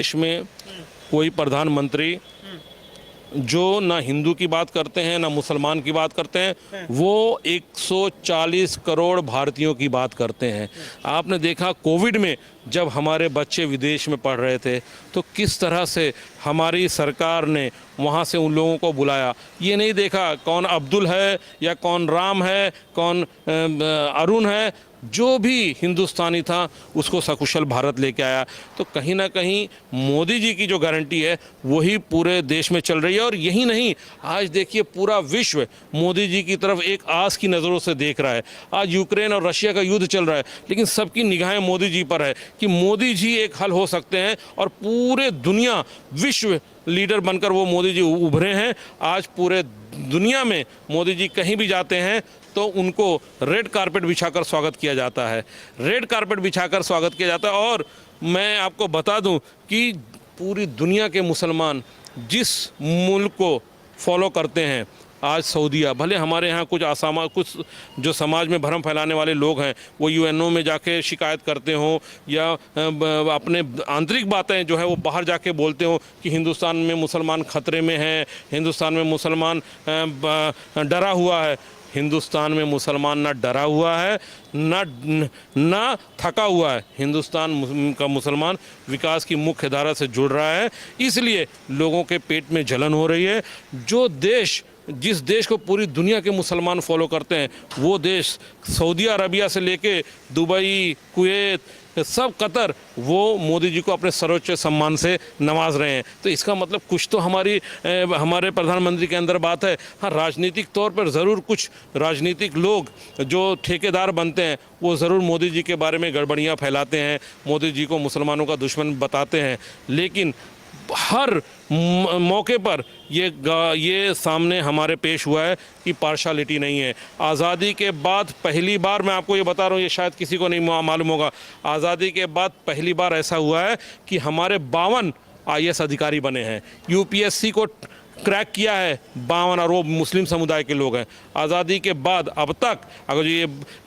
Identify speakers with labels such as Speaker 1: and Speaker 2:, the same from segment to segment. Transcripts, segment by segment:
Speaker 1: देश में कोई प्रधानमंत्री जो ना हिंदू की बात करते हैं ना मुसलमान की बात करते हैं, वो 140 करोड़ भारतीयों की बात करते हैं। आपने देखा कोविड में जब हमारे बच्चे विदेश में पढ़ रहे थे तो किस तरह से हमारी सरकार ने वहाँ से उन लोगों को बुलाया। ये नहीं देखा कौन अब्दुल है या कौन राम है, कौन अरुण है, जो भी हिंदुस्तानी था उसको सकुशल भारत लेके आया। तो कहीं ना कहीं मोदी जी की जो गारंटी है वही पूरे देश में चल रही है। और यही नहीं, आज देखिए पूरा विश्व मोदी जी की तरफ एक आस की नज़रों से देख रहा है। आज यूक्रेन और रशिया का युद्ध चल रहा है, लेकिन सबकी निगाहें मोदी जी पर है कि मोदी जी एक हल हो सकते हैं और पूरे दुनिया विश्व लीडर बनकर वो मोदी जी उभरे हैं। आज पूरे दुनिया में मोदी जी कहीं भी जाते हैं तो उनको रेड कारपेट बिछाकर स्वागत किया जाता है, रेड कारपेट बिछाकर स्वागत किया जाता है। और मैं आपको बता दूं कि पूरी दुनिया के मुसलमान जिस मुल्क को फॉलो करते हैं, आज सऊदीया, भले हमारे यहाँ कुछ जो समाज में भ्रम फैलाने वाले लोग हैं वो यूएनओ में जाके शिकायत करते हों या अपने आंतरिक बातें जो है वो बाहर जाके बोलते हों कि हिंदुस्तान में मुसलमान खतरे में हैं, हिंदुस्तान में मुसलमान डरा हुआ है। हिंदुस्तान में मुसलमान ना डरा हुआ है ना थका हुआ है। हिंदुस्तान का मुसलमान विकास की मुख्य धारा से जुड़ रहा है, इसलिए लोगों के पेट में जलन हो रही है। जिस देश को पूरी दुनिया के मुसलमान फॉलो करते हैं वो देश सऊदी अरबिया से लेके दुबई, कुवैत, सब कतर, वो मोदी जी को अपने सर्वोच्च सम्मान से नवाज रहे हैं। तो इसका मतलब कुछ तो हमारे प्रधानमंत्री के अंदर बात है। हाँ, राजनीतिक तौर पर ज़रूर कुछ राजनीतिक लोग जो ठेकेदार बनते हैं वो ज़रूर मोदी जी के बारे में गड़बड़ियाँ फैलाते हैं, मोदी जी को मुसलमानों का दुश्मन बताते हैं, लेकिन हर मौके पर ये सामने हमारे पेश हुआ है कि पार्शलिटी नहीं है। आज़ादी के बाद पहली बार, मैं आपको ये बता रहा हूँ, ये शायद किसी को नहीं मालूम होगा, आज़ादी के बाद पहली बार ऐसा हुआ है कि हमारे 52 आईएएस अधिकारी बने हैं। यूपीएससी को क्रैक किया है 52 और वो मुस्लिम समुदाय के लोग हैं। आज़ादी के बाद अब तक अगर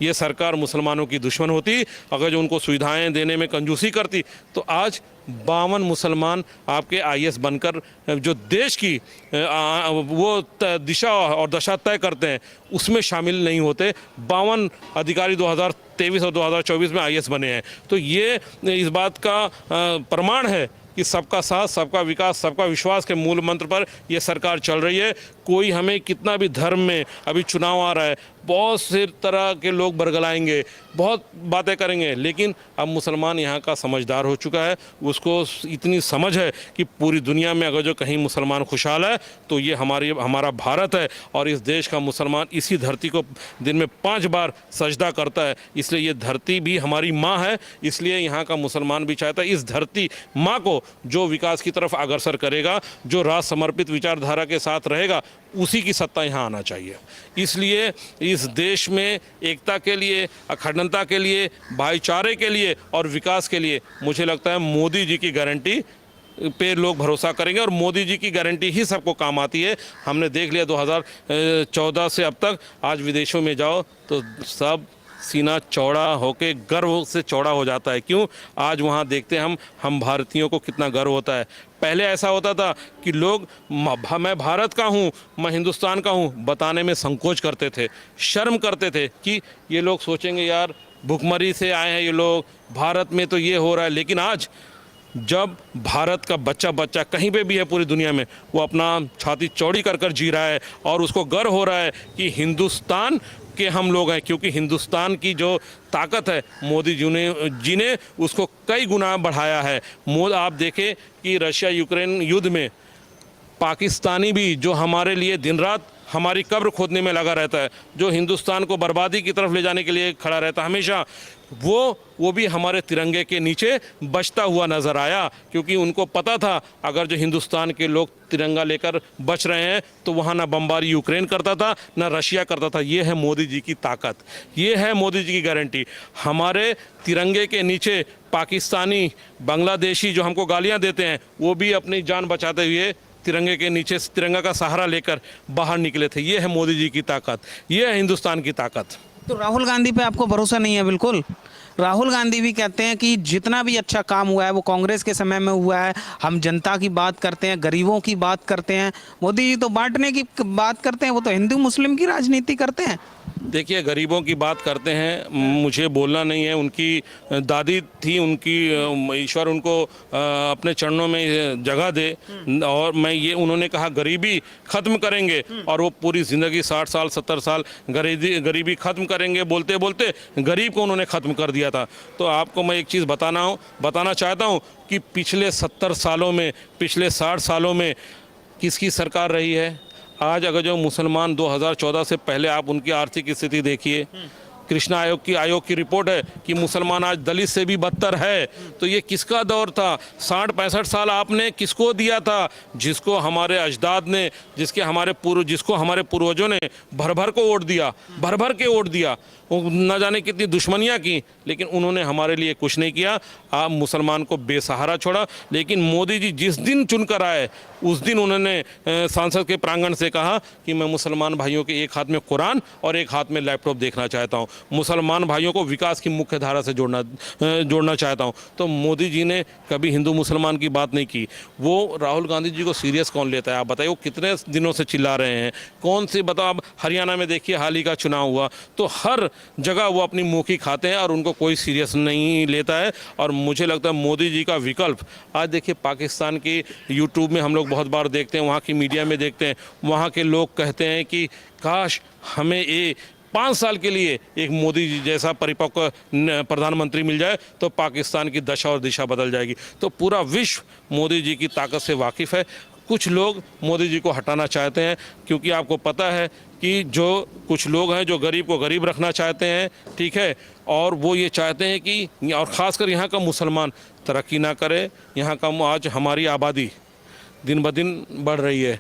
Speaker 1: ये सरकार मुसलमानों की दुश्मन होती, अगर जो उनको सुविधाएं देने में कंजूसी करती, तो आज 52 मुसलमान आपके आईएएस बनकर जो देश की वो दिशा और दशा तय करते हैं उसमें शामिल नहीं होते। 52 अधिकारी 2023 और 2024 में आईएएस बने हैं। तो ये इस बात का प्रमाण है कि सबका साथ, सबका विकास, सबका विश्वास के मूल मंत्र पर यह सरकार चल रही है। कोई हमें कितना भी धर्म में, अभी चुनाव आ रहा है, बहुत से तरह के लोग बरगलाएंगे, बहुत बातें करेंगे, लेकिन अब मुसलमान यहाँ का समझदार हो चुका है। उसको इतनी समझ है कि पूरी दुनिया में अगर जो कहीं मुसलमान खुशहाल है तो ये हमारा भारत है। और इस देश का मुसलमान इसी धरती को दिन में 5 बार सजदा करता है, इसलिए ये धरती भी हमारी माँ है। इसलिए यहाँ का मुसलमान भी चाहता है इस धरती माँ को जो विकास की तरफ अग्रसर करेगा, जो राष्ट्र समर्पित विचारधारा के साथ रहेगा, उसी की सत्ता यहाँ आना चाहिए। इसलिए इस देश में एकता के लिए, अखंडता के लिए, भाईचारे के लिए और विकास के लिए मुझे लगता है मोदी जी की गारंटी पे लोग भरोसा करेंगे और मोदी जी की गारंटी ही सबको काम आती है। हमने देख लिया 2014 से अब तक, आज विदेशों में जाओ तो सब सीना चौड़ा होके गर्व से चौड़ा हो जाता है। क्यों? आज वहाँ देखते हैं हम भारतीयों को कितना गर्व होता है। पहले ऐसा होता था कि लोग मैं भारत का हूँ, मैं हिंदुस्तान का हूँ बताने में संकोच करते थे, शर्म करते थे कि ये लोग सोचेंगे यार भुखमरी से आए हैं ये लोग, भारत में तो ये हो रहा है। लेकिन आज जब भारत का बच्चा कहीं पे भी है पूरी दुनिया में, वो अपना छाती चौड़ी कर जी रहा है और उसको गर्व हो रहा है कि हिंदुस्तान के हम लोग हैं। क्योंकि हिंदुस्तान की जो ताकत है मोदी जी ने उसको कई गुना बढ़ाया है। आप देखें कि रशिया यूक्रेन युद्ध में पाकिस्तानी भी जो हमारे लिए दिन रात हमारी कब्र खोदने में लगा रहता है, जो हिंदुस्तान को बर्बादी की तरफ ले जाने के लिए खड़ा रहता है हमेशा, वो भी हमारे तिरंगे के नीचे बचता हुआ नज़र आया। क्योंकि उनको पता था अगर जो हिंदुस्तान के लोग तिरंगा लेकर बच रहे हैं तो वहाँ ना बमबारी यूक्रेन करता था ना रशिया करता था। ये है मोदी जी की ताकत, ये है मोदी जी की गारंटी। हमारे तिरंगे के नीचे पाकिस्तानी, बांग्लादेशी जो हमको गालियाँ देते हैं वो भी अपनी जान बचाते हुए तिरंगे के नीचे तिरंगा का सहारा लेकर बाहर निकले थे। ये है मोदी जी की ताकत, ये है हिंदुस्तान की ताकत।
Speaker 2: तो राहुल गांधी पे आपको भरोसा नहीं है? बिल्कुल राहुल गांधी भी कहते हैं कि जितना भी अच्छा काम हुआ है वो कांग्रेस के समय में हुआ है। हम जनता की बात करते हैं, गरीबों की बात करते हैं। मोदी जी तो बांटने की बात करते हैं, वो तो हिंदू मुस्लिम की राजनीति करते हैं।
Speaker 1: देखिए, गरीबों की बात करते हैं, मुझे बोलना नहीं है। उनकी दादी थी, उनकी ईश्वर उनको अपने चरणों में जगह दे। और मैं ये, उन्होंने कहा गरीबी ख़त्म करेंगे, और वो पूरी ज़िंदगी 60 साल 70 साल गरीबी ख़त्म करेंगे बोलते बोलते गरीब को उन्होंने ख़त्म कर दिया था। तो आपको मैं एक चीज़ बताना चाहता हूँ कि पिछले 70 सालों में, पिछले 60 सालों में किसकी सरकार रही है? आज अगर जो मुसलमान 2014 से पहले आप उनकी आर्थिक स्थिति देखिए, कृष्णा आयोग की रिपोर्ट है कि मुसलमान आज दलित से भी बदतर है। तो ये किसका दौर था? 60-65 साल आपने किसको दिया था? जिसको हमारे अजदाद ने, जिसको हमारे पूर्वजों ने भर भर को वोट दिया, भर भर के वोट दिया। न जाने कितनी दुश्मनियां की, लेकिन उन्होंने हमारे लिए कुछ नहीं किया। आप मुसलमान को बेसहारा छोड़ा। लेकिन मोदी जी जिस दिन चुनकर आए, उस दिन उन्होंने संसद के प्रांगण से कहा कि मैं मुसलमान भाइयों के एक हाथ में कुरान और एक हाथ में लैपटॉप देखना चाहता हूं, मुसलमान भाइयों को विकास की मुख्य धारा से जोड़ना चाहता हूं। तो मोदी जी ने कभी हिंदू मुसलमान की बात नहीं की। वो राहुल गांधी जी को सीरियस कौन लेता है? आप बताइए, वो कितने दिनों से चिल्ला रहे हैं? कौन सी बताओ। अब हरियाणा में देखिए, हाल ही का चुनाव हुआ, तो हर जगह वो अपनी मुँह की खाते हैं और उनको कोई सीरियस नहीं लेता है। और मुझे लगता है मोदी जी का विकल्प, आज देखिए पाकिस्तान की यूट्यूब में हम लोग बहुत बार देखते हैं, वहाँ की मीडिया में देखते हैं, वहाँ के लोग कहते हैं कि काश हमें ये 5 साल के लिए एक मोदी जी जैसा परिपक्व प्रधानमंत्री मिल जाए तो पाकिस्तान की दशा और दिशा बदल जाएगी। तो पूरा विश्व मोदी जी की ताकत से वाकिफ़ है। कुछ लोग मोदी जी को हटाना चाहते हैं, क्योंकि आपको पता है कि जो कुछ लोग हैं जो गरीब को गरीब रखना चाहते हैं, ठीक है, और वो ये चाहते हैं कि, और ख़ासकर यहाँ का मुसलमान तरक्की ना करे। यहाँ का आज हमारी आबादी दिन ब दिन बढ़ रही है।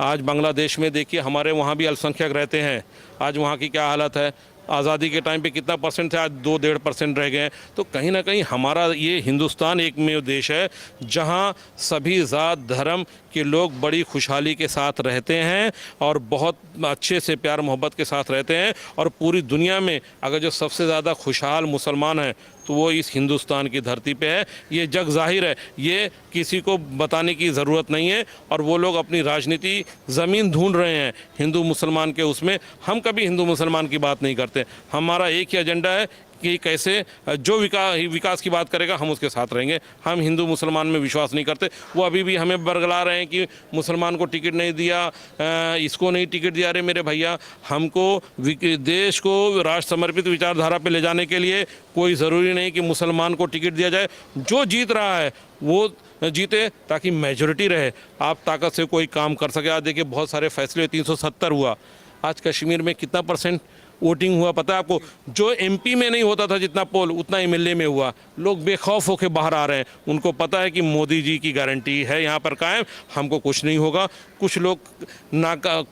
Speaker 1: आज बांग्लादेश में देखिए, हमारे वहाँ भी अल्पसंख्यक रहते हैं। आज वहाँ की क्या हालत है? आज़ादी के टाइम पे कितना परसेंट थे, आज 2-1.5% रह गए हैं। तो कहीं ना कहीं हमारा ये हिंदुस्तान एकमेव देश है जहाँ सभी ज़ात धर्म के लोग बड़ी खुशहाली के साथ रहते हैं और बहुत अच्छे से प्यार मोहब्बत के साथ रहते हैं। और पूरी दुनिया में अगर जो सबसे ज़्यादा खुशहाल मुसलमान हैं तो वो इस हिंदुस्तान की धरती पे है। ये जग जाहिर है, ये किसी को बताने की ज़रूरत नहीं है। और वो लोग अपनी राजनीति ज़मीन ढूंढ रहे हैं हिंदू मुसलमान के उसमें। हम कभी हिंदू मुसलमान की बात नहीं करते। हमारा एक ही एजेंडा है कि कैसे जो विकास की बात करेगा हम उसके साथ रहेंगे। हम हिंदू मुसलमान में विश्वास नहीं करते। वो अभी भी हमें बरगला रहे हैं कि मुसलमान को टिकट नहीं दिया, इसको नहीं टिकट दिया। अरे मेरे भैया, हमको देश को राष्ट्र समर्पित विचारधारा पे ले जाने के लिए कोई ज़रूरी नहीं कि मुसलमान को टिकट दिया जाए। जो जीत रहा है वो जीते, ताकि मेजॉरिटी रहे, आप ताकत से कोई काम कर सके। आज देखिए बहुत सारे फैसले, 370 हुआ। आज कश्मीर में कितना परसेंट वोटिंग हुआ पता है आपको? जो एमपी में नहीं होता था जितना पोल, उतना एमएलए में हुआ। लोग बेखौफ होकर बाहर आ रहे हैं। उनको पता है कि मोदी जी की गारंटी है यहाँ पर कायम, हमको कुछ नहीं होगा। कुछ लोग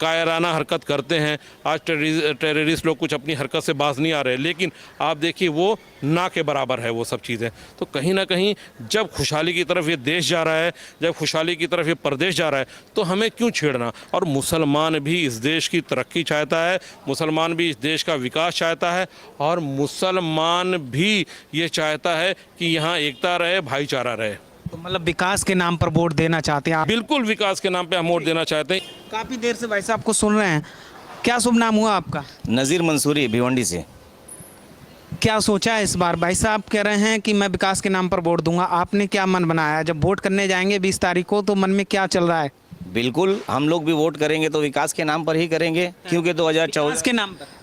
Speaker 1: कायराना हरकत करते हैं। आज टेररिस्ट लोग कुछ अपनी हरकत से बाज नहीं आ रहे, लेकिन आप देखिए वो ना के बराबर है वो सब चीज़ें। तो कहीं ना कहीं जब खुशहाली की तरफ ये देश जा रहा है, जब खुशहाली की तरफ ये प्रदेश जा रहा है, तो हमें क्यों छेड़ना? और मुसलमान भी इस देश की तरक्की चाहता है, मुसलमान भी इस देश का विकास चाहता है, और मुसलमान भी ये चाहता है कि यहाँ एकता रहे, भाईचारा रहे।
Speaker 2: तो मतलब विकास के नाम पर वोट देना चाहते हैं आप?
Speaker 1: बिल्कुल, विकास के नाम पे हम वोट देना चाहते हैं।
Speaker 2: काफ़ी देर से भाई साहब को सुन रहे हैं। क्या शुभ नाम हुआ आपका?
Speaker 3: नज़ीर मंसूरी, भिवंडी से।
Speaker 2: क्या सोचा है इस बार? भाई साहब कह रहे हैं कि मैं विकास के नाम पर वोट दूंगा। आपने क्या मन बनाया? जब वोट करने जाएंगे 20 तारीख को, तो मन में क्या चल रहा है?
Speaker 3: बिल्कुल, हम लोग भी वोट करेंगे तो विकास के नाम पर ही करेंगे, क्योंकि 2014
Speaker 2: के नाम पर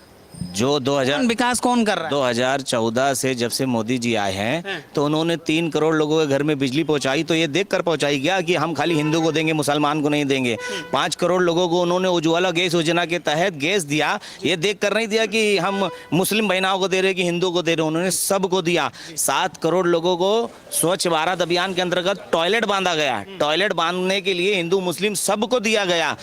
Speaker 3: जो 2000
Speaker 2: विकास कौन कर रहा है?
Speaker 3: 2014 से जब से मोदी जी आए हैं तो उन्होंने 3 करोड़ लोगों के घर में बिजली पहुंचाई। तो ये देखकर पहुंचाई गया कि हम खाली हिंदू को देंगे, मुसलमान को नहीं देंगे। 5 करोड़ लोगों को उन्होंने उज्ज्वला गैस योजना के तहत गैस दिया। ये देखकर नहीं दिया कि हम मुस्लिम बहनाओं को दे रहे कि हिंदू को दे रहे, उन्होंने सबको दिया। 7 करोड़ लोगों को स्वच्छ भारत अभियान के अंतर्गत टॉयलेट बांधा गया। टॉयलेट बांधने के लिए हिंदू मुस्लिम सबको दिया गया।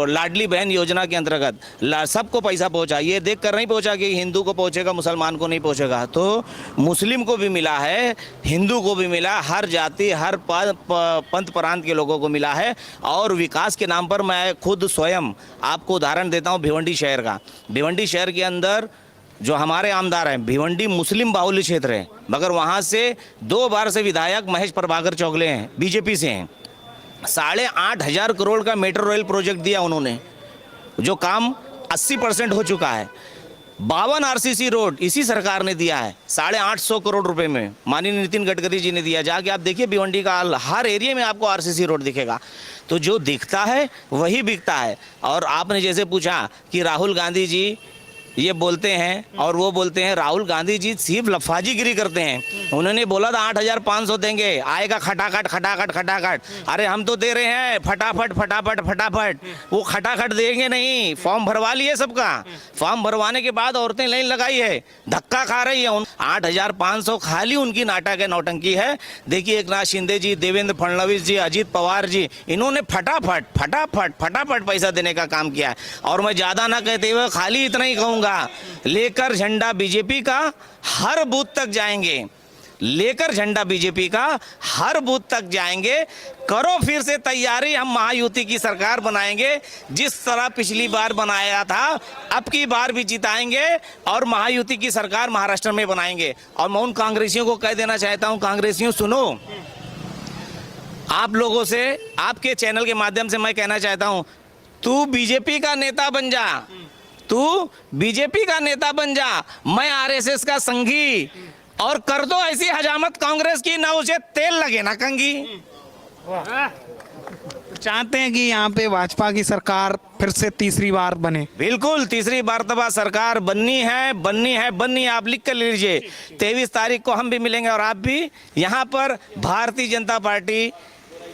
Speaker 3: लाडली बहन योजना के अंतर्गत सबको पैसा पहुंचा। ये देखकर नहीं पहुंचा कि हिंदू को पहुंचेगा, मुसलमान को नहीं पहुंचेगा। तो मुस्लिम को भी मिला है, हिंदू को भी मिला, हर जाति हर पंथ प्रांत के लोगों को मिला है। और विकास के नाम पर मैं खुद स्वयं आपको उदाहरण देता हूं भिवंडी शहर का। भिवंडी शहर के अंदर जो हमारे आमदार हैं, भिवंडी मुस्लिम बाहुल्य क्षेत्र है, मगर वहाँ से 2 बार से विधायक महेश प्रभाकर चौगले हैं, बीजेपी से हैं। 8,500 करोड़ का मेट्रो रेल प्रोजेक्ट दिया उन्होंने, जो काम 80% हो चुका है। 52 आरसीसी रोड इसी सरकार ने दिया है 850 करोड़ रुपए में, माननीय नितिन गडकरी जी ने दिया। जाके आप देखिए भिवंडी का हर एरिया में आपको आरसीसी रोड दिखेगा। तो जो दिखता है वही बिकता है। और आपने जैसे पूछा कि राहुल गांधी जी ये बोलते हैं और वो बोलते हैं, राहुल गांधी जी सिर्फ लफाजीगिरी करते हैं। उन्होंने बोला था 8,500 देंगे, आएगा खटाखट खटाखट खटाखट। अरे हम तो दे रहे हैं फटाफट फटाफट फटाफट। वो खटाखट देंगे नहीं, फॉर्म भरवा लिए सबका। फॉर्म भरवाने के बाद औरतें लाइन लगाई है, धक्का खा रही है। 8,500 खाली उनकी नाटक है, नौटंकी है। देखिए एकनाथ शिंदे जी, देवेंद्र फडणवीस जी, अजीत पवार जी, इन्होंने फटाफट फटाफट फटाफट पैसा देने का काम किया है। और मैं ज़्यादा ना कहते हुए खाली इतना ही कहूँगा, लेकर झंडा बीजेपी का हर बूथ तक जाएंगे, लेकर झंडा बीजेपी का हर बूथ तक जाएंगे। करो फिर से तैयारी, हम महायुति की सरकार बनाएंगे, जिस तरह पिछली बार बनाया था अब की बार भी जिताएंगे और महायुति की सरकार महाराष्ट्र में बनाएंगे। और मैं उन कांग्रेसियों को कह देना चाहता हूं, कांग्रेसियों सुनो, आप लोगों से, आपके चैनल के माध्यम से मैं कहना चाहता हूं, तू बीजेपी का नेता बन जा, तू बीजेपी का नेता बन जा, मैं आरएसएस का संघी, और कर दो ऐसी हजामत कांग्रेस की, ना उसे तेल लगे ना कंघी।
Speaker 2: चाहते हैं कि यहाँ पे भाजपा की सरकार फिर से तीसरी बार बने।
Speaker 3: बिल्कुल, तीसरी बार सरकार बननी है, बननी है, बननी है। आप लिख कर लीजिए, 23 तारीख को हम भी मिलेंगे और आप भी। यहाँ पर भारतीय जनता पार्टी,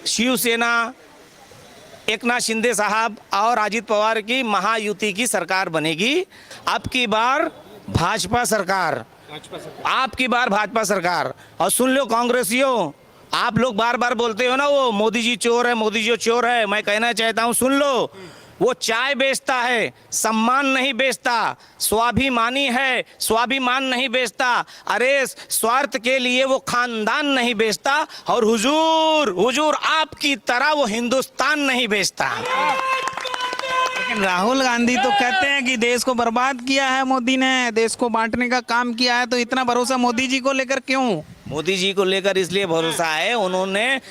Speaker 3: शिवसेना, एकनाथ शिंदे साहब और अजीत पवार की महायुति की सरकार बनेगी। अब की बार भाजपा सरकार, आपकी बार भाजपा सरकार। और सुन लो कांग्रेसियों, आप लोग बार बार बोलते हो ना वो मोदी जी चोर है, मोदी जी चोर है। मैं कहना चाहता हूं, सुन लो, वो चाय बेचता है, सम्मान नहीं बेचता। स्वाभिमानी है, स्वाभिमान नहीं बेचता। अरे स्वार्थ के लिए वो खानदान नहीं बेचता। और हुजूर, हुजूर आपकी तरह वो हिंदुस्तान नहीं बेचता।
Speaker 2: लेकिन राहुल गांधी तो कहते हैं कि देश को बर्बाद किया है मोदी ने, देश को बांटने का काम किया है। तो इतना भरोसा मोदी जी को लेकर क्यों?
Speaker 3: मोदी जी को लेकर इसलिए भरोसा है, उन्होंने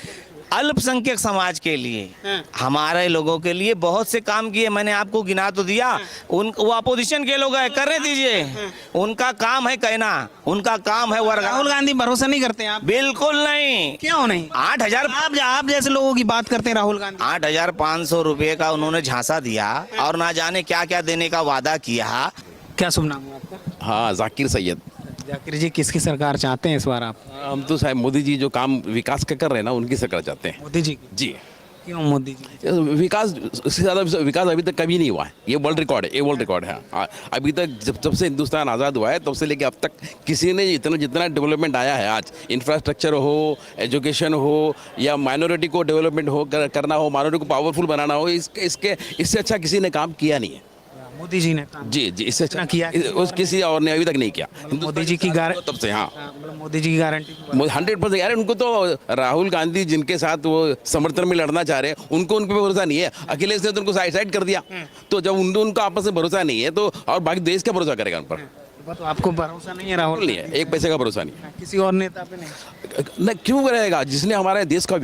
Speaker 3: अल्पसंख्यक समाज के लिए, हमारे लोगों के लिए बहुत से काम किए। मैंने आपको गिना तो दिया। वो अपोजिशन के लोग हैं, करने दीजिए, उनका काम है कहना, उनका काम है वर्ग।
Speaker 2: राहुल गांधी भरोसा नहीं करते आप?
Speaker 3: बिल्कुल नहीं।
Speaker 2: क्यों नहीं?
Speaker 3: 8,000
Speaker 2: आप जैसे लोगों की बात करते हैं राहुल गांधी।
Speaker 3: 8,500 रुपये का उन्होंने झांसा दिया और ना जाने क्या क्या देने का वादा किया।
Speaker 2: क्या शुभ नाम है आपका?
Speaker 4: हाँ, जाकिर सैयद।
Speaker 2: जाकिर जी, किसकी सरकार चाहते हैं इस बार आप?
Speaker 4: हम तो शायद मोदी जी जो काम विकास का कर रहे हैं ना, उनकी सरकार चाहते हैं।
Speaker 2: मोदी जी की?
Speaker 4: जी।
Speaker 2: क्यों मोदी जी?
Speaker 4: विकास उससे ज़्यादा विकास अभी तक कभी नहीं हुआ है। ये वर्ल्ड रिकॉर्ड है, ये वर्ल्ड रिकॉर्ड है। अभी तक जब से हिंदुस्तान आज़ाद हुआ है तब से लेके अब तक किसी ने जितना डेवलपमेंट आया है, आज इंफ्रास्ट्रक्चर हो, एजुकेशन हो, या माइनॉरिटी को डेवलपमेंट हो करना हो, माइनॉरिटी को पावरफुल बनाना हो, इससे अच्छा किसी ने काम किया नहीं है।
Speaker 2: मोदी जी ने काम?
Speaker 4: जी जी, इससे अच्छा
Speaker 2: किया
Speaker 4: उस किसी और ने अभी तक नहीं किया।
Speaker 2: मोदी जी की गारंटी
Speaker 4: तब से, हाँ,
Speaker 2: मोदी जी की गारंटी
Speaker 4: 100%। यार उनको तो राहुल गांधी जिनके साथ वो समर्थन में लड़ना चाह रहे हैं, उनको उन पे भरोसा नहीं है। अखिलेश ने तो उनको साइड कर दिया। तो जब उनका आपस में भरोसा नहीं है, तो और बाकी देश का भरोसा करेगा उन पर?
Speaker 2: तो आपको भरोसा नहीं है राहुल?
Speaker 4: नहीं है, एक पैसे का भरोसा नहीं है
Speaker 2: किसी और नेता पे नहीं?
Speaker 4: क्यों रहेगा? जिसने हमारे देश का